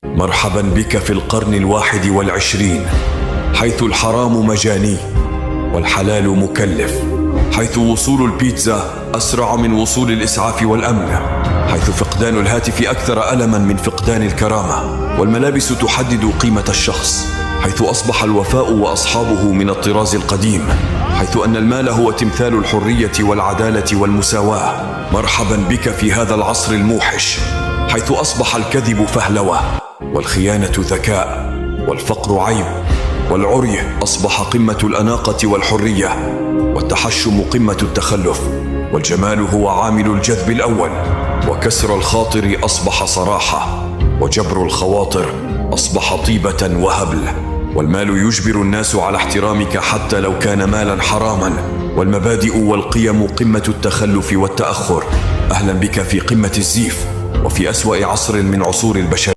مرحبا بك في القرن 21، حيث الحرام مجاني والحلال مكلف، حيث وصول البيتزا أسرع من وصول الإسعاف والأمن، حيث فقدان الهاتف أكثر ألما من فقدان الكرامة، والملابس تحدد قيمة الشخص، حيث أصبح الوفاء وأصحابه من الطراز القديم، حيث أن المال هو تمثال الحرية والعدالة والمساواة. مرحبا بك في هذا العصر الموحش، حيث أصبح الكذب فهلوة، والخيانة ذكاء، والفقر عيب، والعري أصبح قمة الأناقة والحرية، والتحشم قمة التخلف، والجمال هو عامل الجذب الأول، وكسر الخاطر أصبح صراحة، وجبر الخواطر أصبح طيبة وهبل، والمال يجبر الناس على احترامك حتى لو كان مالا حراما، والمبادئ والقيم قمة التخلف والتأخر. أهلا بك في قمة الزيف، وفي أسوأ عصر من عصور البشرية.